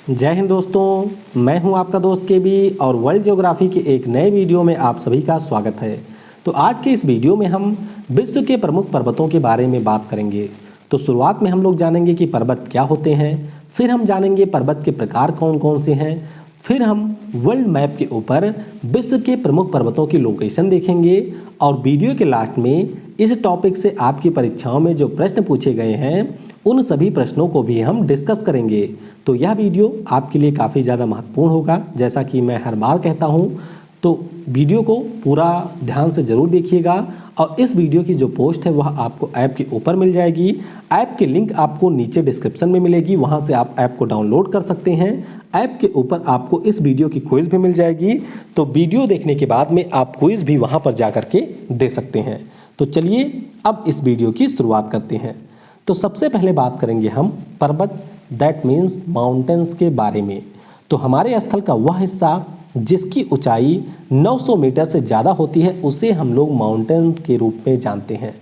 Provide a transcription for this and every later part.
जय हिंद दोस्तों, मैं हूं आपका दोस्त केबी और वर्ल्ड ज्योग्राफी के एक नए वीडियो में आप सभी का स्वागत है। तो आज के इस वीडियो में हम विश्व के प्रमुख पर्वतों के बारे में बात करेंगे। तो शुरुआत में हम लोग जानेंगे कि पर्वत क्या होते हैं, फिर हम जानेंगे पर्वत के प्रकार कौन कौन से हैं, फिर हम वर्ल्ड मैप के ऊपर विश्व के प्रमुख पर्वतों की लोकेशन देखेंगे और वीडियो के लास्ट में इस टॉपिक से आपकी परीक्षाओं में जो प्रश्न पूछे गए हैं उन सभी प्रश्नों को भी हम डिस्कस करेंगे। तो यह वीडियो आपके लिए काफ़ी ज़्यादा महत्वपूर्ण होगा, जैसा कि मैं हर बार कहता हूँ। तो वीडियो को पूरा ध्यान से ज़रूर देखिएगा और इस वीडियो की जो पोस्ट है वह आपको ऐप के ऊपर मिल जाएगी। ऐप की लिंक आपको नीचे डिस्क्रिप्शन में मिलेगी, वहाँ से आप ऐप को डाउनलोड कर सकते हैं। ऐप के ऊपर आपको इस वीडियो की क्विज़ भी मिल जाएगी, तो वीडियो देखने के बाद में आप क्विज़ भी वहाँ पर जा करके दे सकते हैं। तो चलिए अब इस वीडियो की शुरुआत करते हैं। तो सबसे पहले बात करेंगे हम पर्वत दैट मीन्स माउंटेन्स के बारे में। तो हमारे स्थल का वह हिस्सा जिसकी ऊंचाई 900 मीटर से ज़्यादा होती है उसे हम लोग माउंटेन के रूप में जानते हैं।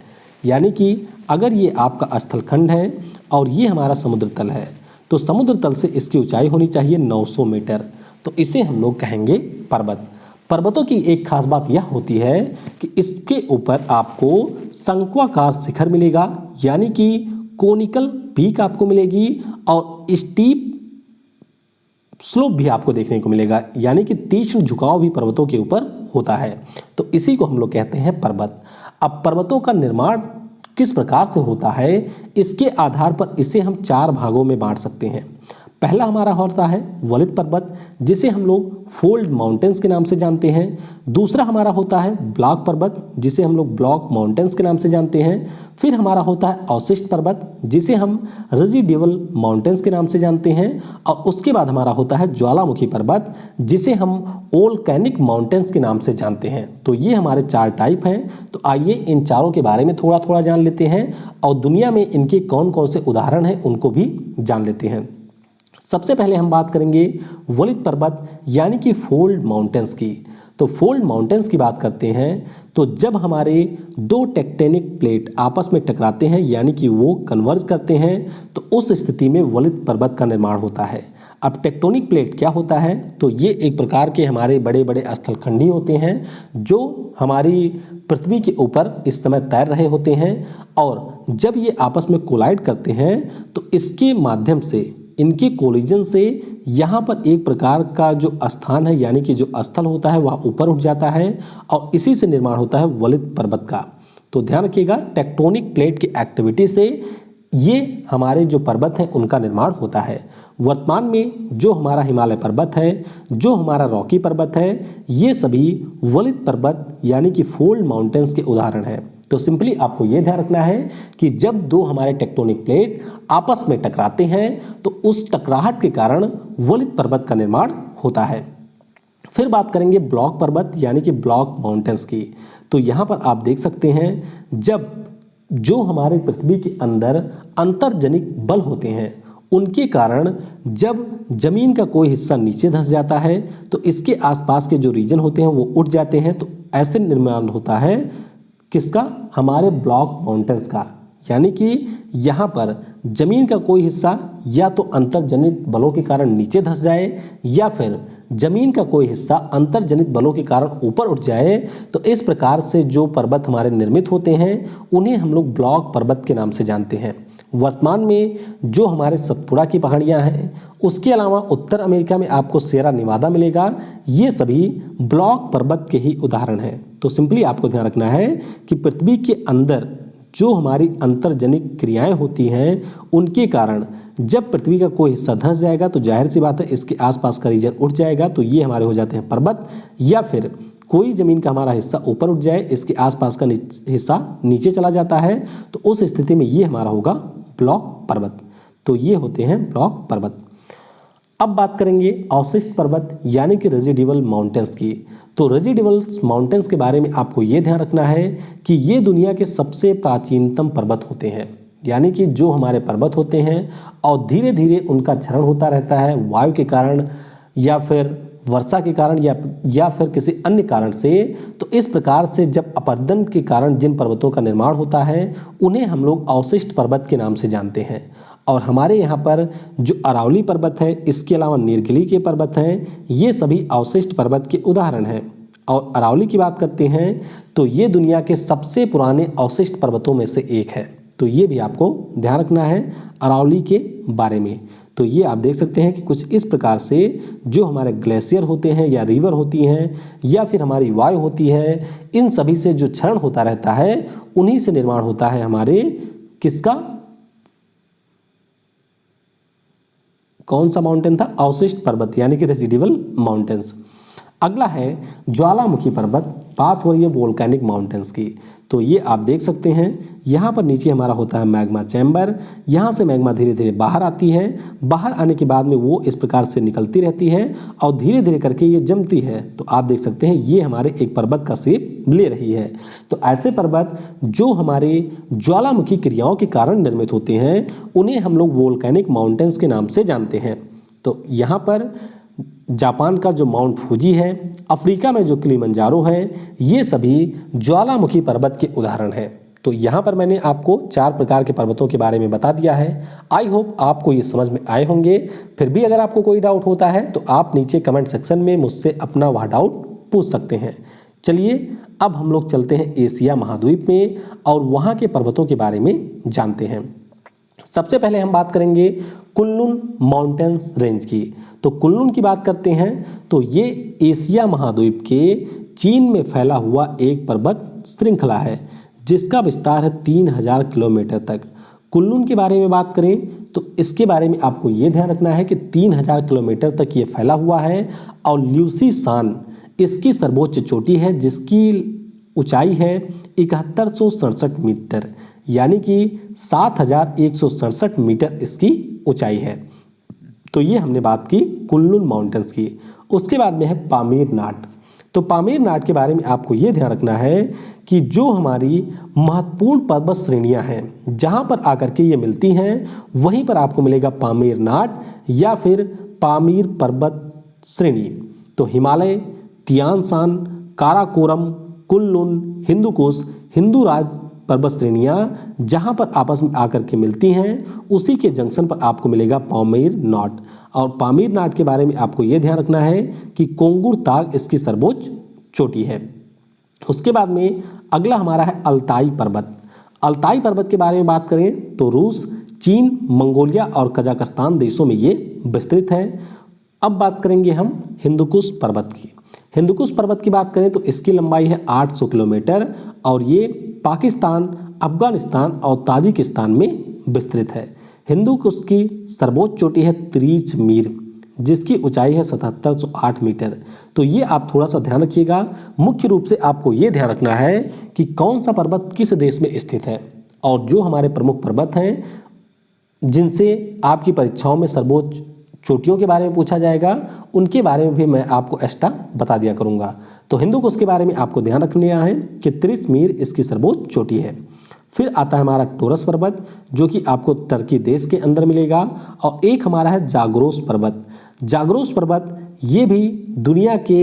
यानी कि अगर ये आपका स्थल खंड है और ये हमारा समुद्र तल है तो समुद्र तल से इसकी ऊंचाई होनी चाहिए 900 मीटर, तो इसे हम लोग कहेंगे पर्वत। पर्वतों की एक खास बात यह होती है कि इसके ऊपर आपको शंक्वाकार शिखर मिलेगा, यानी कि कोनिकल पीक आपको मिलेगी और स्टीप स्लोप भी आपको देखने को मिलेगा, यानी कि तीक्ष्ण झुकाव भी पर्वतों के ऊपर होता है। तो इसी को हम लोग कहते हैं पर्वत। अब पर्वतों का निर्माण किस प्रकार से होता है, इसके आधार पर इसे हम 4 भागों में बांट सकते हैं। पहला हमारा होता है वलित पर्वत, जिसे हम लोग फोल्ड माउंटेन्स के नाम से जानते हैं। दूसरा हमारा होता है ब्लॉक पर्वत, जिसे हम लोग ब्लॉक माउंटेन्स के नाम से जानते हैं। फिर हमारा होता है अवशिष्ट पर्वत, जिसे हम रेजिडुअल माउंटेन्स के नाम से जानते हैं। और उसके बाद हमारा होता है ज्वालामुखी पर्वत, जिसे हम वोल्केनिक माउंटेन्स के नाम से जानते हैं। तो ये हमारे 4 टाइप हैं। तो आइए इन चारों के बारे में थोड़ा थोड़ा जान लेते हैं और दुनिया में इनके कौन कौन से उदाहरण हैं उनको भी जान लेते हैं। सबसे पहले हम बात करेंगे वलित पर्वत यानी कि फोल्ड माउंटेन्स की। तो फोल्ड माउंटेन्स की बात करते हैं तो जब हमारे 2 टेक्टोनिक प्लेट आपस में टकराते हैं यानी कि वो कन्वर्ज करते हैं तो उस स्थिति में वलित पर्वत का निर्माण होता है। अब टेक्टोनिक प्लेट क्या होता है, तो ये एक प्रकार के हमारे बड़े बड़े स्थलखंडी होते हैं जो हमारी पृथ्वी के ऊपर इस समय तैर रहे होते हैं, और जब ये आपस में कोलाइड करते हैं तो इसके माध्यम से इनके कोलिजन से यहाँ पर एक प्रकार का जो स्थान है यानी कि जो स्थल होता है वह ऊपर उठ जाता है और इसी से निर्माण होता है वलित पर्वत का। तो ध्यान रखिएगा, टेक्टोनिक प्लेट की एक्टिविटी से ये हमारे जो पर्वत हैं उनका निर्माण होता है। वर्तमान में जो हमारा हिमालय पर्वत है, जो हमारा रॉकी पर्वत है, ये सभी वलित पर्वत यानी कि फोल्ड माउंटेन्स के उदाहरण हैं। तो सिंपली आपको ये ध्यान रखना है कि जब 2 हमारे टेक्टोनिक प्लेट आपस में टकराते हैं तो उस टकराहट के कारण वलित पर्वत का निर्माण होता है। फिर बात करेंगे ब्लॉक पर्वत यानी कि ब्लॉक माउंटेन्स की। तो यहाँ पर आप देख सकते हैं जब जो हमारे पृथ्वी के अंदर अंतर्जनिक बल होते हैं उनके कारण जब जमीन का कोई हिस्सा नीचे धंस जाता है तो इसके आसपास के जो रीजन होते हैं वो उठ जाते हैं। तो ऐसे निर्माण होता है किसका, हमारे ब्लॉक माउंटेन्स का। यानी कि यहाँ पर जमीन का कोई हिस्सा या तो अंतर्जनित बलों के कारण नीचे धंस जाए या फिर जमीन का कोई हिस्सा अंतर्जनित बलों के कारण ऊपर उठ जाए। तो इस प्रकार से जो पर्वत हमारे निर्मित होते हैं उन्हें हम लोग ब्लॉक पर्वत के नाम से जानते हैं। वर्तमान में जो हमारे सतपुड़ा की पहाड़ियाँ हैं, उसके अलावा उत्तर अमेरिका में आपको सियरा नेवादा मिलेगा, ये सभी ब्लॉक पर्वत के ही उदाहरण हैं। तो सिंपली आपको ध्यान रखना है कि पृथ्वी के अंदर जो हमारी अंतर्जनिक क्रियाएं होती हैं उनके कारण जब पृथ्वी का कोई हिस्सा धंस जाएगा तो जाहिर सी बात है इसके आसपास का रीजन उठ जाएगा, तो ये हमारे हो जाते हैं पर्वत। या फिर कोई ज़मीन का हमारा हिस्सा ऊपर उठ जाए, इसके आसपास का हिस्सा नीचे चला जाता है, तो उस स्थिति में ये हमारा होगा ब्लॉक पर्वत। तो ये होते हैं ब्लॉक पर्वत। अब बात करेंगे अवशिष्ट पर्वत यानी कि रेजिडुअल माउंटेन्स की। तो रेजिडुअल माउंटेन्स के बारे में आपको ये ध्यान रखना है कि ये दुनिया के सबसे प्राचीनतम पर्वत होते हैं। यानी कि जो हमारे पर्वत होते हैं और धीरे धीरे उनका क्षरण होता रहता है वायु के कारण या फिर वर्षा के कारण या फिर किसी अन्य कारण से। तो इस प्रकार से जब अपरदन के कारण जिन पर्वतों का निर्माण होता है उन्हें हम लोग अवशिष्ट पर्वत के नाम से जानते हैं। और हमारे यहाँ पर जो अरावली पर्वत है, इसके अलावा नीलगिरी के पर्वत हैं, ये सभी अवशिष्ट पर्वत के उदाहरण हैं। और अरावली की बात करते हैं तो ये दुनिया के सबसे पुराने अवशिष्ट पर्वतों में से एक है। तो ये भी आपको ध्यान रखना है अरावली के बारे में। तो ये आप देख सकते हैं कि कुछ इस प्रकार से जो हमारे ग्लेशियर होते हैं या रिवर होती हैं या फिर हमारी वायु होती है, इन सभी से जो क्षरण होता रहता है उन्हीं से निर्माण होता है हमारे किसका, कौन सा माउंटेन था, अवशिष्ट पर्वत यानी कि रेसिडुअल माउंटेन्स। अगला है ज्वालामुखी पर्वत, बात हो रही है वोल्केनिक माउंटेन्स की। तो ये आप देख सकते हैं यहाँ पर नीचे हमारा होता है मैग्मा चैम्बर, यहाँ से मैग्मा धीरे धीरे बाहर आती है, बाहर आने के बाद में वो इस प्रकार से निकलती रहती है और धीरे धीरे करके ये जमती है। तो आप देख सकते हैं ये हमारे एक पर्वत का शेप ले रही है। तो ऐसे पर्वत जो हमारे ज्वालामुखी क्रियाओं के कारण निर्मित होते हैं उन्हें हम लोग वोल्केनिक माउंटेन्स के नाम से जानते हैं। तो यहाँ पर जापान का जो माउंट फूजी है, अफ्रीका में जो किलिमंजारो है, ये सभी ज्वालामुखी पर्वत के उदाहरण हैं। तो यहाँ पर मैंने आपको 4 प्रकार के पर्वतों के बारे में बता दिया है। आई होप आपको ये समझ में आए होंगे। फिर भी अगर आपको कोई डाउट होता है तो आप नीचे कमेंट सेक्शन में मुझसे अपना वह डाउट पूछ सकते हैं। चलिए अब हम लोग चलते हैं एशिया महाद्वीप में और वहाँ के पर्वतों के बारे में जानते हैं। सबसे पहले हम बात करेंगे कुनलुन माउंटेन्स रेंज की। तो कुनलुन की बात करते हैं तो ये एशिया महाद्वीप के चीन में फैला हुआ एक पर्वत श्रृंखला है जिसका विस्तार है 3000 किलोमीटर तक। कुनलुन के बारे में बात करें तो इसके बारे में आपको ये ध्यान रखना है कि 3000 किलोमीटर तक ये फैला हुआ है और ल्यूसी शान इसकी सर्वोच्च चोटी है जिसकी ऊंचाई है 7167 मीटर, यानी कि 7167 मीटर इसकी ऊंचाई है। तो ये हमने बात की कुनलुन माउंटेन्स की। उसके बाद में है पामीर नाट। तो पामीर नाट के बारे में आपको ये ध्यान रखना है कि जो हमारी महत्वपूर्ण पर्वत श्रेणियां हैं जहां पर आकर के ये मिलती हैं वहीं पर आपको मिलेगा पामीर नाट या फिर पामीर पर्वत श्रेणी। तो Himalaya, Tian Shan, Karakoram, Kunlun, Hindu Kush, हिंदुराज पर्वत श्रेणियाँ जहाँ पर आपस में आकर के मिलती हैं उसी के जंक्शन पर आपको मिलेगा पामीर नाट। और पामीर नाट के बारे में आपको ये ध्यान रखना है कि कोंगुर ताग इसकी सर्वोच्च चोटी है। उसके बाद में अगला हमारा है अल्ताई पर्वत। अल्ताई पर्वत के बारे में बात करें तो रूस, चीन, मंगोलिया और कजाकिस्तान देशों में ये विस्तृत है। अब बात करेंगे हम हिंदुकुश पर्वत की। हिंदुकुश पर्वत की बात करें तो इसकी लंबाई है 800 किलोमीटर और ये पाकिस्तान, अफगानिस्तान और ताजिकिस्तान में विस्तृत है। हिंदुकुश की सर्वोच्च चोटी है त्रिच मीर जिसकी ऊंचाई है 7708 मीटर। तो ये आप थोड़ा सा ध्यान रखिएगा। मुख्य रूप से आपको ये ध्यान रखना है कि कौन सा पर्वत किस देश में स्थित है और जो हमारे प्रमुख पर्वत हैं जिनसे आपकी परीक्षाओं में सर्वोच्च चोटियों के बारे में पूछा जाएगा उनके बारे में भी मैं आपको एक्स्ट्रा बता दिया करूंगा। तो हिंदुकुश के बारे में आपको ध्यान रखना है कि त्रिच मीर इसकी सर्वोच्च चोटी है। फिर आता है हमारा टोरस पर्वत जो कि आपको टर्की देश के अंदर मिलेगा और एक हमारा है जाग्रोस पर्वत। जाग्रोस पर्वत ये भी दुनिया के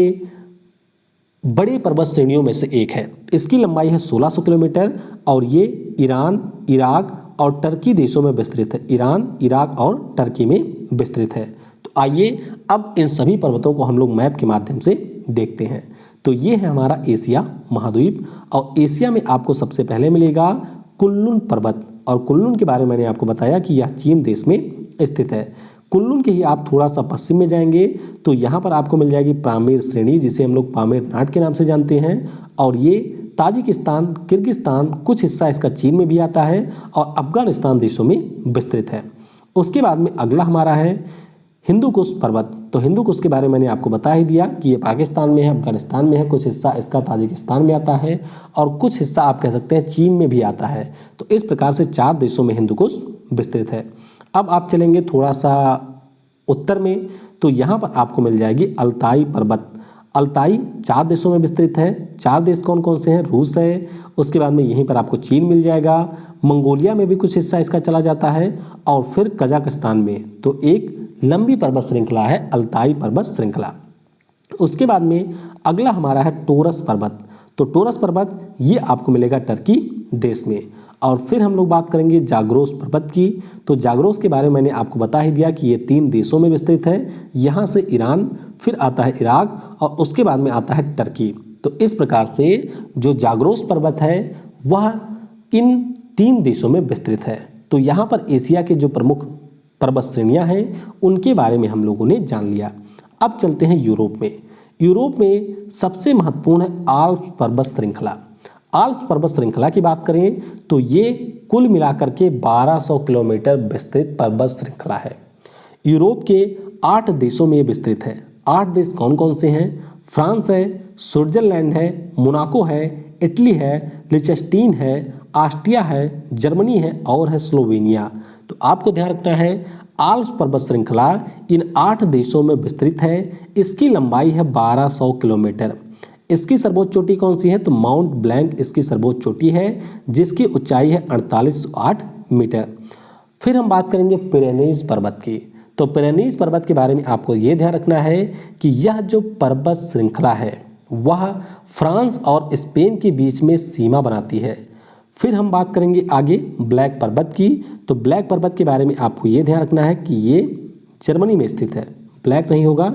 बड़े पर्वत श्रेणियों में से एक है। इसकी लंबाई है 1600 किलोमीटर और ये ईरान, इराक और टर्की देशों में विस्तृत है। ईरान, इराक और टर्की में विस्तृत है। तो आइए अब इन सभी पर्वतों को हम लोग मैप के माध्यम से देखते हैं। तो ये है हमारा एशिया महाद्वीप और एशिया में आपको सबसे पहले मिलेगा कुनलुन पर्वत। और कुनलुन के बारे में मैंने आपको बताया कि यह चीन देश में स्थित है। कुनलुन के ही आप थोड़ा सा पश्चिम में जाएंगे तो यहाँ पर आपको मिल जाएगी पामीर श्रेणी जिसे हम लोग पामीर नाट के नाम से जानते हैं और ये ताजिकिस्तान, किर्गिस्तान, कुछ हिस्सा इसका चीन में भी आता है और अफगानिस्तान देशों में विस्तृत है। उसके बाद में अगला हमारा है हिंदुकुश पर्वत। तो हिंदुकुश के बारे में मैंने आपको बता ही दिया कि ये पाकिस्तान में है, अफगानिस्तान में है, कुछ हिस्सा इसका ताजिकिस्तान में आता है और कुछ हिस्सा आप कह सकते हैं चीन में भी आता है। तो इस प्रकार से 4 देशों में हिंदुकुश विस्तृत है। अब आप चलेंगे थोड़ा सा उत्तर में तो यहाँ पर आपको मिल जाएगी अल्ताई पर्वत। अल्ताई 4 देशों में विस्तृत है। 4 देश कौन कौन से हैं? रूस है, उसके बाद में यहीं पर आपको चीन मिल जाएगा, मंगोलिया में भी कुछ हिस्सा इसका चला जाता है और फिर कजाकिस्तान में। तो एक लंबी पर्वत श्रृंखला है अल्ताई पर्वत श्रृंखला। उसके बाद में अगला हमारा है टोरस पर्वत। तो टोरस पर्वत ये आपको मिलेगा टर्की देश में और फिर हम लोग बात करेंगे जाग्रोस पर्वत की। तो जाग्रोस के बारे में मैंने आपको बता ही दिया कि ये 3 देशों में विस्तृत है। यहाँ से ईरान, फिर आता है इराक और उसके बाद में आता है टर्की। तो इस प्रकार से जो जाग्रोस पर्वत है वह इन 3 देशों में विस्तृत है। तो यहाँ पर एशिया के जो प्रमुख पर्वत श्रेणियाँ हैं उनके बारे में हम लोगों ने जान लिया। अब चलते हैं यूरोप में। यूरोप में सबसे महत्वपूर्ण है आल्प्स पर्वत श्रृंखला। आल्प्स पर्वत श्रृंखला की बात करें तो ये कुल मिलाकर के 1200 किलोमीटर विस्तृत पर्वत श्रृंखला है। यूरोप के 8 देशों में ये विस्तृत है। 8 देश कौन कौन से हैं? फ्रांस है, स्विट्जरलैंड है, मोनाको है, इटली है, लिechtenstein है, ऑस्ट्रिया है, जर्मनी है और है स्लोवेनिया। तो आपको ध्यान रखना है आल्प्स पर्वत श्रृंखला इन 8 देशों में विस्तृत है। इसकी लंबाई है 1200 किलोमीटर। इसकी सर्वोच्च चोटी कौन सी है? तो माउंट ब्लैंक इसकी सर्वोच्च चोटी है जिसकी ऊंचाई है 4808 मीटर। फिर हम बात करेंगे पिरेनीज पर्वत की। तो पिरेनीज पर्वत के बारे में आपको ये ध्यान रखना है कि यह जो पर्वत श्रृंखला है वह फ्रांस और स्पेन के बीच में सीमा बनाती है। फिर हम बात करेंगे आगे ब्लैक पर्वत की। तो ब्लैक पर्वत के बारे में आपको ये ध्यान रखना है कि ये जर्मनी में स्थित है। ब्लैक नहीं होगा,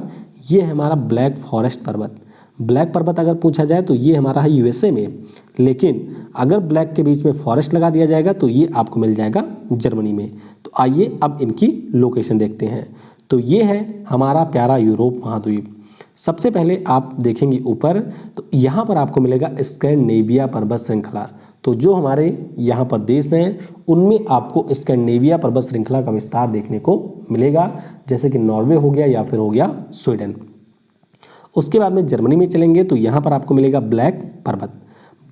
ये है हमारा ब्लैक फॉरेस्ट पर्वत। ब्लैक पर्वत अगर पूछा जाए तो ये हमारा है यूएसए में, लेकिन अगर ब्लैक के बीच में फॉरेस्ट लगा दिया जाएगा तो ये आपको मिल जाएगा जर्मनी में। तो आइए अब इनकी लोकेशन देखते हैं। तो ये है हमारा प्यारा यूरोप महाद्वीप। सबसे पहले आप देखेंगे ऊपर तो यहाँ पर आपको मिलेगा स्कैंडिनेविया पर्वत श्रृंखला। तो जो हमारे यहाँ पर देश हैं उनमें आपको स्कैंडिनेविया पर्वत श्रृंखला का विस्तार देखने को मिलेगा, जैसे कि नॉर्वे हो गया या फिर हो गया स्वीडन। उसके बाद में जर्मनी में चलेंगे तो यहाँ पर आपको मिलेगा ब्लैक पर्वत।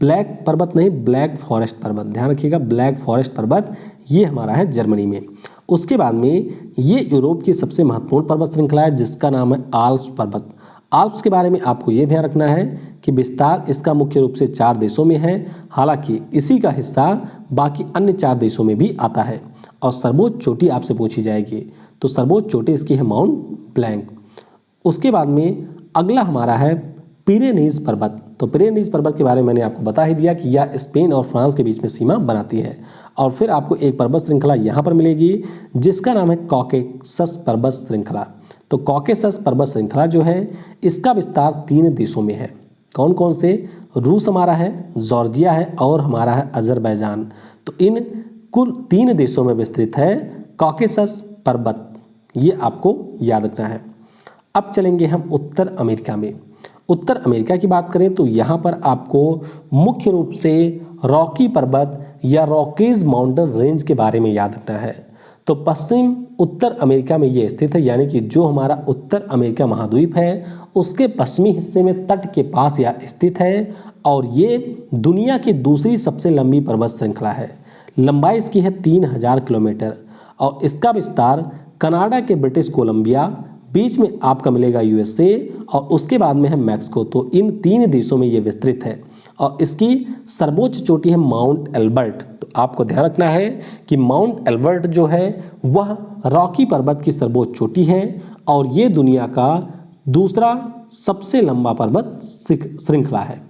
ब्लैक पर्वत नहीं, ब्लैक फॉरेस्ट पर्वत, ध्यान रखिएगा, ब्लैक फॉरेस्ट पर्वत ये हमारा है जर्मनी में। उसके बाद में ये यूरोप की सबसे महत्वपूर्ण पर्वत श्रृंखला है जिसका नाम है आल्प्स पर्वत। आल्प्स के बारे में आपको ये ध्यान रखना है कि विस्तार इसका मुख्य रूप से 4 देशों में है, हालांकि इसी का हिस्सा बाकी अन्य 4 देशों में भी आता है। और सर्वोच्च चोटी आपसे पूछी जाएगी तो सर्वोच्च चोटी इसकी है माउंट ब्लैंक। उसके बाद में अगला हमारा है पिरेनीज पर्वत। तो पिरेनीज पर्वत के बारे में मैंने आपको बता ही दिया कि यह स्पेन और फ्रांस के बीच में सीमा बनाती है। और फिर आपको एक पर्वत श्रृंखला यहाँ पर मिलेगी जिसका नाम है कॉकेसस पर्वत श्रृंखला। तो कॉकेसस पर्वत श्रृंखला जो है इसका विस्तार 3 देशों में है। कौन कौन से? रूस हमारा है, जॉर्जिया है और हमारा है अजरबैजान। तो इन कुल 3 देशों में विस्तृत है कॉकेसस पर्वत, ये आपको याद रखना है। अब चलेंगे हम उत्तर अमेरिका में। उत्तर अमेरिका की बात करें तो यहाँ पर आपको मुख्य रूप से रॉकी पर्वत या रॉकीज माउंटेन रेंज के बारे में याद रखना है। तो पश्चिम उत्तर अमेरिका में ये स्थित है, यानी कि जो हमारा उत्तर अमेरिका महाद्वीप है उसके पश्चिमी हिस्से में तट के पास यह स्थित है और ये दुनिया की दूसरी सबसे लंबी पर्वत श्रृंखला है। लंबाई इसकी है 3000 किलोमीटर और इसका विस्तार कनाडा के ब्रिटिश कोलंबिया, बीच में आपका मिलेगा यूएसए और उसके बाद में है मैक्सिको। तो इन 3 देशों में ये विस्तृत है और इसकी सर्वोच्च चोटी है माउंट एल्बर्ट। तो आपको ध्यान रखना है कि माउंट एल्बर्ट जो है वह रॉकी पर्वत की सर्वोच्च चोटी है और ये दुनिया का दूसरा सबसे लंबा पर्वत श्रृंखला है।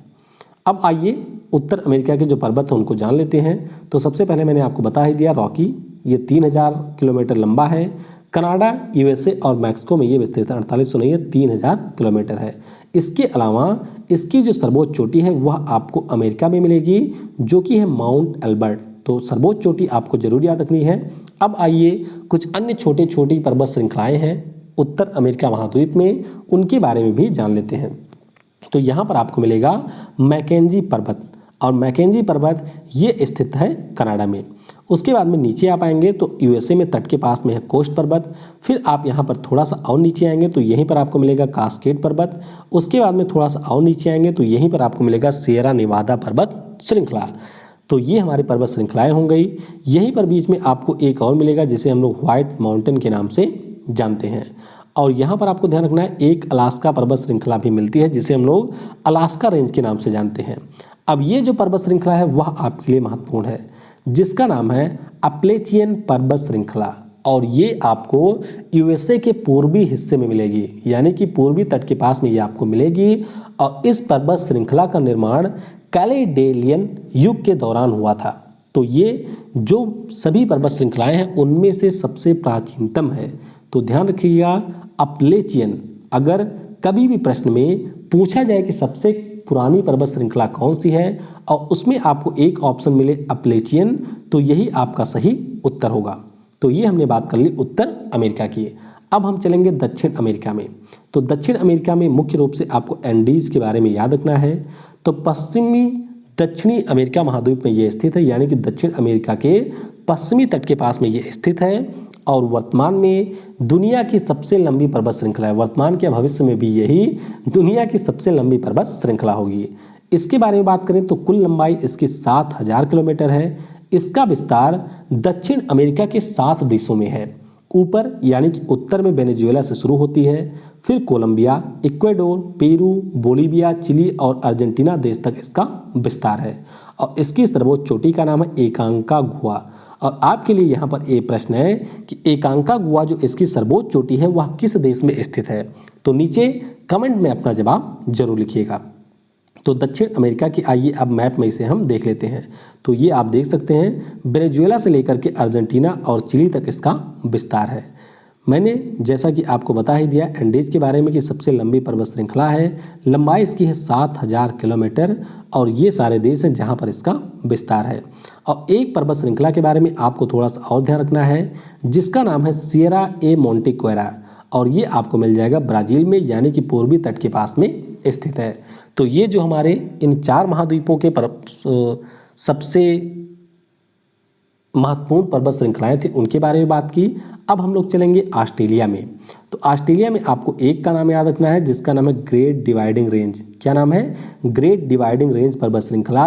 अब आइए उत्तर अमेरिका के जो पर्वत हैं उनको जान लेते हैं। तो सबसे पहले मैंने आपको बता ही दिया रॉकी, ये 3000 किलोमीटर लंबा है। कनाडा, यूएसए और मैक्सिको में ये विस्तृत है, 4800 नहीं है, 3000 किलोमीटर है। इसके अलावा इसकी जो सर्वोच्च चोटी है वह आपको अमेरिका में मिलेगी जो कि है माउंट एल्बर्ट। तो सर्वोच्च चोटी आपको जरूर याद रखनी है। अब आइए कुछ अन्य छोटे छोटी पर्वत श्रृंखलाएं हैं उत्तर अमेरिका महाद्वीप में, उनके बारे में भी जान लेते हैं। तो यहाँ पर आपको मिलेगा मैकेंजी पर्वत और मैकेंजी पर्वत ये स्थित है कनाडा में। उसके बाद में नीचे आप आएंगे तो यूएसए में तट के पास में है कोस्ट पर्वत। फिर आप यहाँ पर थोड़ा सा और नीचे आएंगे तो यहीं पर आपको मिलेगा कास्केड पर्वत। उसके बाद में थोड़ा सा और नीचे आएंगे तो यहीं पर आपको मिलेगा सियरा नेवादा पर्वत श्रृंखला। तो ये हमारी पर्वत श्रृंखलाएं हो गई। यहीं पर बीच में आपको एक और मिलेगा जिसे हम लोग व्हाइट माउंटेन के नाम से जानते हैं। और यहाँ पर आपको ध्यान रखना है एक अलास्का पर्वत श्रृंखला भी मिलती है जिसे हम लोग अलास्का रेंज के नाम से जानते हैं। अब ये जो पर्वत श्रृंखला है वह आपके लिए महत्वपूर्ण है जिसका नाम है अपलेचियन पर्वत श्रृंखला और ये आपको यूएसए के पूर्वी हिस्से में मिलेगी, यानी कि पूर्वी तट के पास में ये आपको मिलेगी। और इस पर्वत श्रृंखला का निर्माण कैलेडोनियन युग के दौरान हुआ था। तो ये जो सभी पर्वत श्रृंखलाएं हैं उनमें से सबसे प्राचीनतम है। तो ध्यान रखिएगा, अपलेचियन, अगर कभी भी प्रश्न में पूछा जाए कि सबसे पुरानी पर्वत श्रृंखला कौन सी है और उसमें आपको एक ऑप्शन मिले अपलेचियन, तो यही आपका सही उत्तर होगा। तो ये हमने बात कर ली उत्तर अमेरिका की। अब हम चलेंगे दक्षिण अमेरिका में। तो दक्षिण अमेरिका में मुख्य रूप से आपको एंडीज के बारे में याद रखना है। तो पश्चिमी दक्षिणी अमेरिका महाद्वीप में ये स्थित है, यानी कि दक्षिण अमेरिका के पश्चिमी तट के पास में ये स्थित है और वर्तमान में दुनिया की सबसे लंबी पर्वत श्रृंखला है। वर्तमान के भविष्य में भी यही दुनिया की सबसे लंबी पर्वत श्रृंखला होगी। इसके बारे में बात करें तो कुल लंबाई इसकी 7000 किलोमीटर है। इसका विस्तार दक्षिण अमेरिका के 7 देशों में है। ऊपर यानी कि उत्तर में वेनेजुएला से शुरू होती है, फिर Colombia, Ecuador, Peru, Bolivia, Chile और अर्जेंटीना देश तक इसका विस्तार है। और इसकी सर्वोच्च चोटी का नाम है एकांका गुहा। और आपके लिए यहाँ पर एक प्रश्न है कि एकांका गुहा जो इसकी सर्वोच्च चोटी है वह किस देश में स्थित है? तो नीचे कमेंट में अपना जवाब जरूर लिखिएगा। तो दक्षिण अमेरिका की आइए अब मैप में इसे हम देख लेते हैं। तो ये आप देख सकते हैं वेनेजुएला से लेकर के अर्जेंटीना और चिली तक इसका विस्तार है। मैंने जैसा कि आपको बता ही दिया एंडीज के बारे में कि सबसे लंबी पर्वत श्रृंखला है, लंबाई इसकी है 7000 किलोमीटर और ये सारे देश हैं जहाँ पर इसका विस्तार है। और एक पर्वत श्रृंखला के बारे में आपको थोड़ा सा और ध्यान रखना है जिसका नाम है सियरा ए मोंटिक्वेरा और ये आपको मिल जाएगा ब्राज़ील में, यानी कि पूर्वी तट के पास में स्थित है। तो ये जो हमारे इन 4 महाद्वीपों के सबसे महत्वपूर्ण पर्वत श्रृंखलाएं थी उनके बारे में बात की। अब हम लोग चलेंगे ऑस्ट्रेलिया में। तो ऑस्ट्रेलिया में आपको एक का नाम याद रखना है जिसका नाम है ग्रेट डिवाइडिंग रेंज। क्या नाम है? ग्रेट डिवाइडिंग रेंज पर्वत श्रृंखला,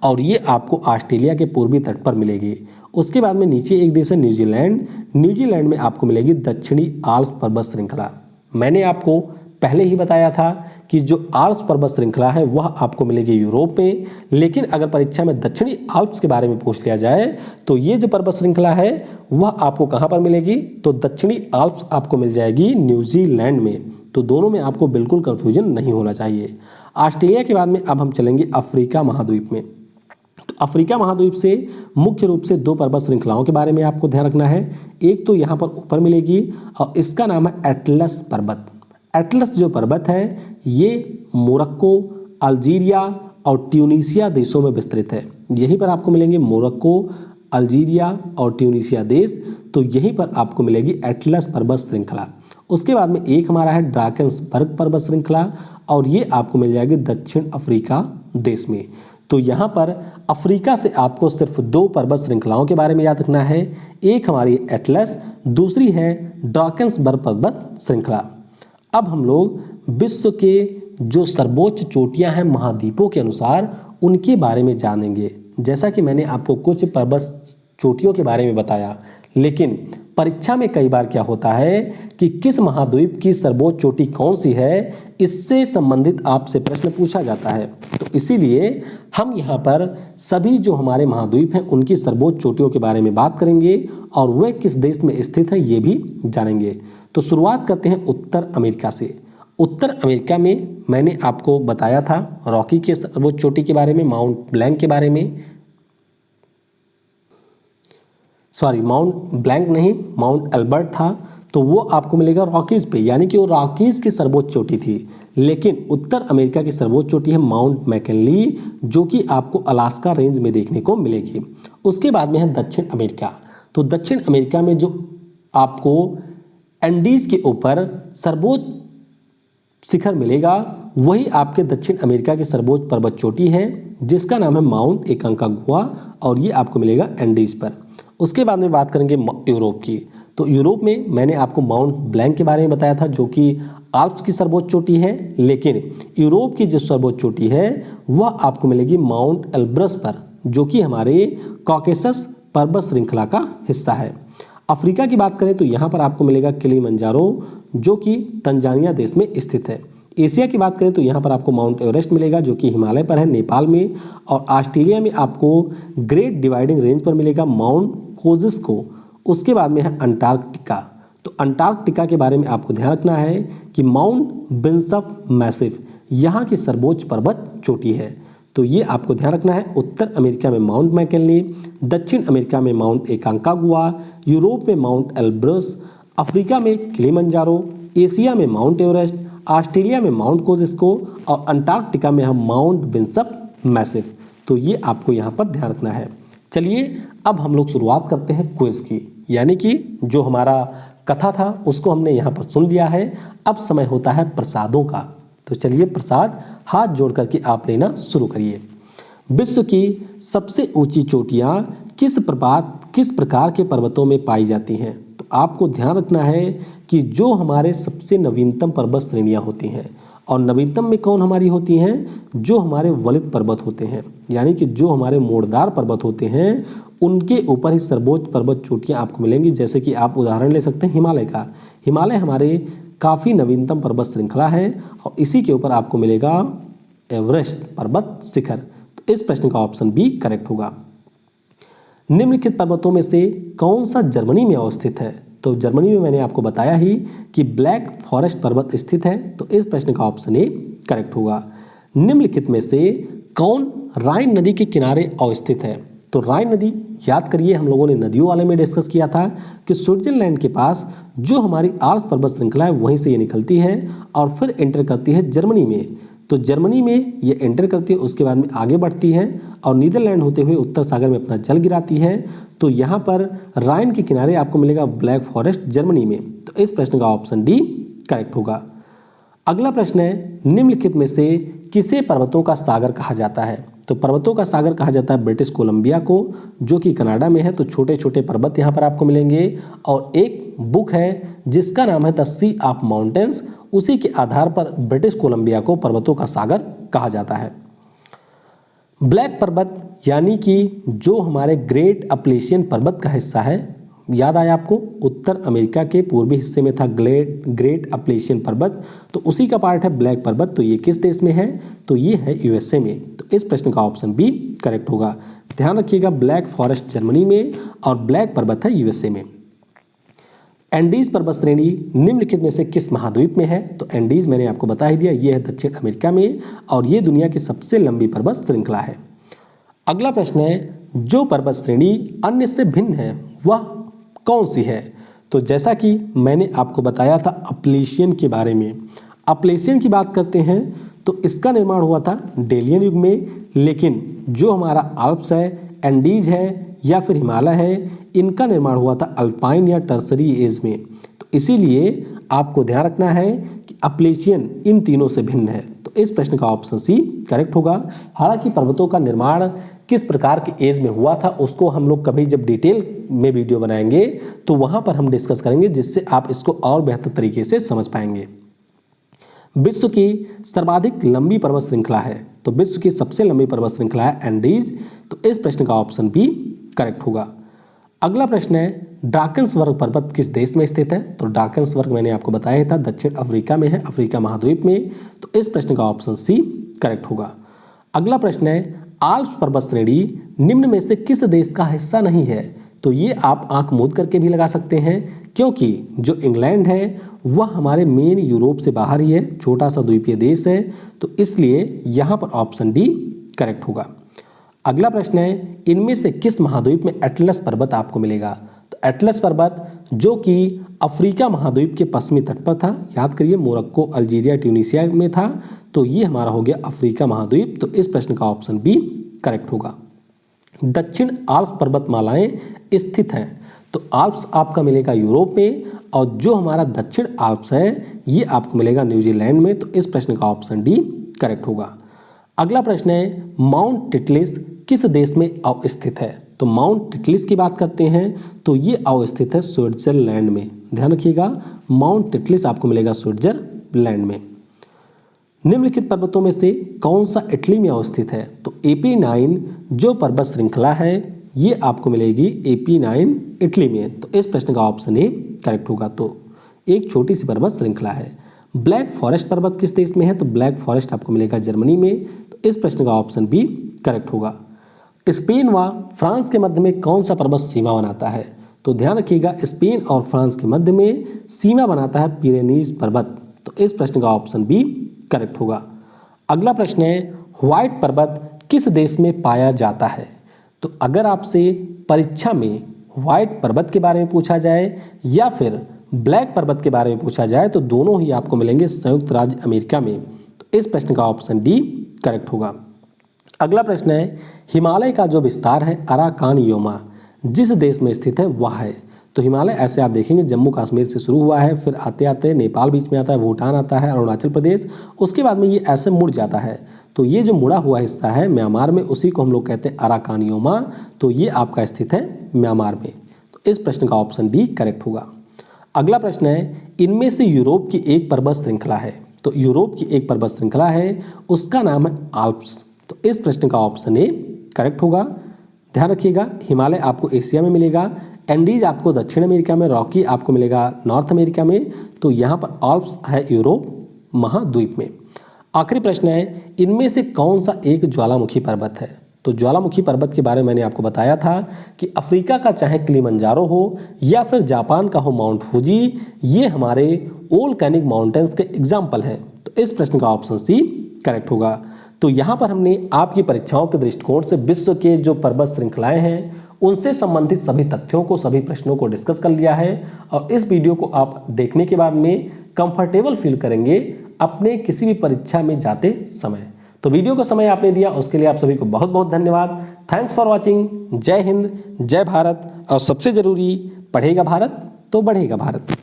और ये आपको ऑस्ट्रेलिया के पूर्वी तट पर मिलेगी। उसके बाद में नीचे एक देश है न्यूजीलैंड। न्यूजीलैंड में आपको मिलेगी दक्षिणी आल्प्स पर्वत श्रृंखला। मैंने आपको पहले ही बताया था कि जो आल्प्स पर्वत श्रृंखला है वह आपको मिलेगी यूरोप में, लेकिन अगर परीक्षा में दक्षिणी आल्प्स के बारे में पूछ लिया जाए तो ये जो पर्वत श्रृंखला है वह आपको कहाँ पर मिलेगी? तो दक्षिणी आल्प्स आपको मिल जाएगी न्यूजीलैंड में। तो दोनों में आपको बिल्कुल कंफ्यूजन नहीं होना चाहिए। ऑस्ट्रेलिया के बाद में अब हम चलेंगे अफ्रीका महाद्वीप में। तो अफ्रीका महाद्वीप से मुख्य रूप से 2 पर्वत श्रृंखलाओं के बारे में आपको ध्यान रखना है। एक तो यहाँ पर ऊपर मिलेगी और इसका नाम है एटलस पर्वत। एटलस जो पर्वत है ये मोरक्को, अल्जीरिया और ट्यूनीसिया देशों में विस्तृत है। यहीं पर आपको मिलेंगे मोरक्को, अल्जीरिया और ट्यूनीसिया देश। तो यहीं पर आपको मिलेगी एटलस पर्वत श्रृंखला। उसके बाद में एक हमारा है ड्राकेंसबर्ग पर्वत श्रृंखला और ये आपको मिल जाएगी दक्षिण अफ्रीका देश में। तो यहाँ पर अफ्रीका से आपको सिर्फ 2 पर्वत श्रृंखलाओं के बारे में याद रखना है। एक हमारी एटलस, दूसरी है ड्राकेंसबर्ग पर्वत श्रृंखला। अब हम लोग विश्व के जो सर्वोच्च चोटियां हैं महाद्वीपों के अनुसार उनके बारे में जानेंगे। जैसा कि मैंने आपको कुछ पर्वत चोटियों के बारे में बताया, लेकिन परीक्षा में कई बार क्या होता है कि किस महाद्वीप की सर्वोच्च चोटी कौन सी है, इससे संबंधित आपसे प्रश्न पूछा जाता है। तो इसीलिए हम यहाँ पर सभी जो हमारे महाद्वीप हैं उनकी सर्वोच्च चोटियों के बारे में बात करेंगे और वह किस देश में स्थित है ये भी जानेंगे। तो शुरुआत करते हैं उत्तर अमेरिका से। उत्तर अमेरिका में मैंने आपको बताया था रॉकी के सर्वोच्च चोटी के बारे में, माउंट ब्लैंक के बारे में, माउंट ब्लैंक नहीं, माउंट एल्बर्ट था। तो वो आपको मिलेगा रॉकीज़ पे, यानी कि वो रॉकीज़ की सर्वोच्च चोटी थी। लेकिन उत्तर अमेरिका की सर्वोच्च चोटी है माउंट मैकिनली, जो कि आपको अलास्का रेंज में देखने को मिलेगी। उसके बाद में है दक्षिण अमेरिका। तो दक्षिण अमेरिका में जो आपको एंडीज के ऊपर सर्वोच्च शिखर मिलेगा वही आपके दक्षिण अमेरिका की सर्वोच्च पर्वत चोटी है जिसका नाम है माउंट एकांका गुहा और ये आपको मिलेगा एंडीज पर। उसके बाद में बात करेंगे यूरोप की। तो यूरोप में मैंने आपको माउंट ब्लैंक के बारे में बताया था जो कि आल्प्स की सर्वोच्च चोटी है, लेकिन यूरोप की जो सर्वोच्च चोटी है वह आपको मिलेगी माउंट एल्ब्रस पर, जो कि हमारे कॉकेसस पर्वत श्रृंखला का हिस्सा है। अफ्रीका की बात करें तो यहाँ पर आपको मिलेगा किलिमंजारो, जो कि तंजानिया देश में स्थित है। एशिया की बात करें तो यहाँ पर आपको माउंट एवरेस्ट मिलेगा जो कि हिमालय पर है, नेपाल में। और ऑस्ट्रेलिया में आपको ग्रेट डिवाइडिंग रेंज पर मिलेगा माउंट कोजिस्को। उसके बाद में है अंटार्कटिका। तो अंटार्कटिका के बारे में आपको ध्यान रखना है कि माउंट बिशप मैसिव यहाँ की सर्वोच्च पर्वत चोटी है। तो ये आपको ध्यान रखना है। उत्तर अमेरिका में माउंट मैकिनली, दक्षिण अमेरिका में माउंट एकांकागुआ, यूरोप में माउंट एल्ब्रस, अफ्रीका में किलिमंजारो, एशिया में माउंट एवरेस्ट, ऑस्ट्रेलिया में माउंट कोजिस्को और अंटार्कटिका में हम माउंट विंसप मैसिव। तो ये आपको यहाँ पर ध्यान रखना है। चलिए अब हम लोग शुरुआत करते हैं क्विज की, यानी कि जो हमारा कथा था उसको हमने यहाँ पर सुन लिया है। अब समय होता है प्रसादों का। तो चलिए प्रसाद हाथ जोड़ करके आप लेना शुरू करिए। विश्व की सबसे ऊंची चोटियाँ किस प्रकार के पर्वतों में पाई जाती हैं? तो आपको ध्यान रखना है कि जो हमारे सबसे नवीनतम पर्वत श्रेणियाँ होती हैं, और नवीनतम में कौन हमारी होती हैं? जो हमारे वलित पर्वत होते हैं, यानी कि जो हमारे मोड़दार पर्वत होते हैं उनके ऊपर ही सर्वोच्च पर्वत चोटियाँ आपको मिलेंगी। जैसे कि आप उदाहरण ले सकते हैं हिमालय का। हिमालय हमारे काफ़ी नवीनतम पर्वत श्रृंखला है और इसी के ऊपर आपको मिलेगा एवरेस्ट पर्वत शिखर। तो इस प्रश्न का ऑप्शन बी करेक्ट होगा। निम्नलिखित पर्वतों में से कौन सा जर्मनी में अवस्थित है? तो जर्मनी में मैंने आपको बताया ही कि ब्लैक फॉरेस्ट पर्वत स्थित है। तो इस प्रश्न का ऑप्शन ए करेक्ट होगा। निम्नलिखित में से कौन राइन नदी के किनारे अवस्थित है? तो राइन नदी, याद करिए हम लोगों ने नदियों वाले में डिस्कस किया था कि स्विट्जरलैंड के पास जो हमारी आल्प्स पर्वत श्रृंखला है वहीं से ये निकलती है और फिर एंटर करती है जर्मनी में। तो जर्मनी में ये एंटर करती है, उसके बाद में आगे बढ़ती है और नीदरलैंड होते हुए उत्तर सागर में अपना जल गिराती है। तो यहाँ पर राइन के किनारे आपको मिलेगा ब्लैक फॉरेस्ट जर्मनी में। तो इस प्रश्न का ऑप्शन डी करेक्ट होगा। अगला प्रश्न है, निम्नलिखित में से किसे पर्वतों का सागर कहा जाता है? तो पर्वतों का सागर कहा जाता है ब्रिटिश कोलंबिया को, जो कि कनाडा में है। तो छोटे छोटे पर्वत यहाँ पर आपको मिलेंगे और एक बुक है जिसका नाम है द सी ऑफ माउंटेन्स, उसी के आधार पर ब्रिटिश कोलंबिया को पर्वतों का सागर कहा जाता है। ब्लैक पर्वत यानी कि जो हमारे ग्रेट अपलेशियन पर्वत का हिस्सा है, याद आया आपको, उत्तर अमेरिका के पूर्वी हिस्से में था ग्रेट अपलेशियन पर्वत, तो उसी का पार्ट है ब्लैक पर्वत। तो ये किस देश में है? तो ये है यूएसए में। तो इस प्रश्न का ऑप्शन बी करेक्ट होगा। ध्यान रखिएगा, ब्लैक फॉरेस्ट जर्मनी में और ब्लैक पर्वत है यूएसए में। एंडीज पर्वत श्रेणी निम्नलिखित में से किस महाद्वीप में है? तो एंडीज मैंने आपको बता ही दिया, ये है दक्षिण अमेरिका में और ये दुनिया की सबसे लंबी पर्वत श्रृंखला है। अगला प्रश्न है, जो पर्वत श्रेणी अन्य से भिन्न है वह कौन सी है? तो जैसा कि मैंने आपको बताया था अपलेशियन के बारे में, अपलेशियन की बात करते हैं तो इसका निर्माण हुआ था डेलियन युग में, लेकिन जो हमारा आल्प्स है, एंडीज है या फिर हिमालय है, इनका निर्माण हुआ था अल्पाइन या टर्सरी एज में। तो इसीलिए आपको ध्यान रखना है कि अपलेशियन इन तीनों से भिन्न है। तो इस प्रश्न का ऑप्शन सी करेक्ट होगा। हालांकि पर्वतों का निर्माण किस प्रकार के एज में हुआ था उसको हम लोग कभी जब डिटेल में वीडियो बनाएंगे तो वहां पर हम डिस्कस करेंगे, जिससे आप इसको और बेहतर तरीके से समझ पाएंगे। विश्व की सर्वाधिक लंबी पर्वत श्रृंखला है, तो विश्व की सबसे लंबी पर्वत श्रृंखला है एंडीज। तो इस प्रश्न का ऑप्शन बी करेक्ट होगा। अगला प्रश्न है, ड्राकन्सबर्ग पर्वत किस देश में स्थित है? तो ड्राकन्सबर्ग मैंने आपको बताया था दक्षिण अफ्रीका में है, अफ्रीका महाद्वीप में। तो इस प्रश्न का ऑप्शन सी करेक्ट होगा। अगला प्रश्न है, आल्प्स पर्वत श्रेणी निम्न में से किस देश का हिस्सा नहीं है? तो ये आप आंख मूंद करके भी लगा सकते हैं, क्योंकि जो इंग्लैंड है वह हमारे मेन यूरोप से बाहर ही है, छोटा सा द्वीपीय देश है। तो इसलिए यहाँ पर ऑप्शन डी करेक्ट होगा। अगला प्रश्न है, इनमें से किस महाद्वीप में एटलस पर्वत आपको मिलेगा? तो एटलस पर्वत जो कि अफ्रीका महाद्वीप के पश्चिमी तट पर था, याद करिए मोरक्को, अल्जीरिया, ट्यूनीशिया में था। तो ये हमारा हो गया अफ्रीका महाद्वीप। तो इस प्रश्न का ऑप्शन बी करेक्ट होगा। दक्षिण आल्प्स पर्वतमालाएं स्थित हैं, तो आल्प्स आपका मिलेगा यूरोप में और जो हमारा दक्षिण आल्प्स है ये आपको मिलेगा न्यूजीलैंड में। तो इस प्रश्न का ऑप्शन डी करेक्ट होगा। अगला प्रश्न है, माउंट टिटलिस किस देश में अवस्थित है? तो माउंट टिटलिस की बात करते हैं तो ये अवस्थित है स्विट्जरलैंड में। ध्यान रखिएगा, माउंट टिटलिस आपको मिलेगा स्विट्जरलैंड में। निम्नलिखित पर्वतों में से कौन सा इटली में अवस्थित है? तो AP9 जो पर्वत श्रृंखला है ये आपको मिलेगी AP9 इटली में। तो इस प्रश्न का ऑप्शन ए करेक्ट होगा। तो एक छोटी सी पर्वत श्रृंखला है। ब्लैक फॉरेस्ट पर्वत किस देश में है? तो ब्लैक फॉरेस्ट आपको मिलेगा जर्मनी में। तो इस प्रश्न का ऑप्शन बी करेक्ट होगा। स्पेन व फ्रांस के मध्य में कौन सा पर्वत सीमा बनाता है? तो ध्यान रखिएगा, स्पेन और फ्रांस के मध्य में सीमा बनाता है पिरेनीज पर्वत। तो इस प्रश्न का ऑप्शन बी करेक्ट होगा। अगला प्रश्न है, व्हाइट पर्वत किस देश में पाया जाता है? तो अगर आपसे परीक्षा में व्हाइट पर्वत के बारे में पूछा जाए या फिर ब्लैक पर्वत के बारे में पूछा जाए तो दोनों ही आपको मिलेंगे संयुक्त राज्य अमेरिका में। तो इस प्रश्न का ऑप्शन डी करेक्ट होगा। अगला प्रश्न है, हिमालय का जो विस्तार है अराकानयोमा जिस देश में स्थित है वह है। तो हिमालय ऐसे आप देखेंगे जम्मू कश्मीर से शुरू हुआ है, फिर आते आते नेपाल बीच में आता है, भूटान आता है, अरुणाचल प्रदेश, उसके बाद में ये ऐसे मुड़ जाता है। तो ये जो मुड़ा हुआ हिस्सा है म्यांमार में, उसी को हम लोग कहते हैं अराकानयोमा। तो ये आपका स्थित है म्यांमार में। तो इस प्रश्न का ऑप्शन डी करेक्ट होगा। अगला प्रश्न है, इनमें से यूरोप की एक पर्वत श्रृंखला है। तो यूरोप की एक पर्वत श्रृंखला है, उसका नाम है आल्प्स। तो इस प्रश्न का ऑप्शन ए करेक्ट होगा। ध्यान रखिएगा, हिमालय आपको एशिया में मिलेगा, एंडीज आपको दक्षिण अमेरिका में, रॉकी आपको मिलेगा नॉर्थ अमेरिका में। तो यहाँ पर आल्प्स है यूरोप महाद्वीप में। आखिरी प्रश्न है, इनमें से कौन सा एक ज्वालामुखी पर्वत है? तो ज्वालामुखी पर्वत के बारे में मैंने आपको बताया था कि अफ्रीका का चाहे किलिमंजारो हो या फिर जापान का हो माउंट फूजी, ये हमारे वोल्केनिक माउंटेन्स के एग्जाम्पल हैं। तो इस प्रश्न का ऑप्शन सी करेक्ट होगा। तो यहाँ पर हमने आपकी परीक्षाओं के दृष्टिकोण से विश्व के जो पर्वत श्रृंखलाएं हैं उनसे संबंधित सभी तथ्यों को, सभी प्रश्नों को डिस्कस कर लिया है। और इस वीडियो को आप देखने के बाद में कंफर्टेबल फील करेंगे अपने किसी भी परीक्षा में जाते समय। तो वीडियो को समय आपने दिया उसके लिए आप सभी को बहुत बहुत धन्यवाद। Thanks for watching. जय हिंद, जय भारत, और सबसे जरूरी, पढ़ेगा भारत तो बढ़ेगा भारत।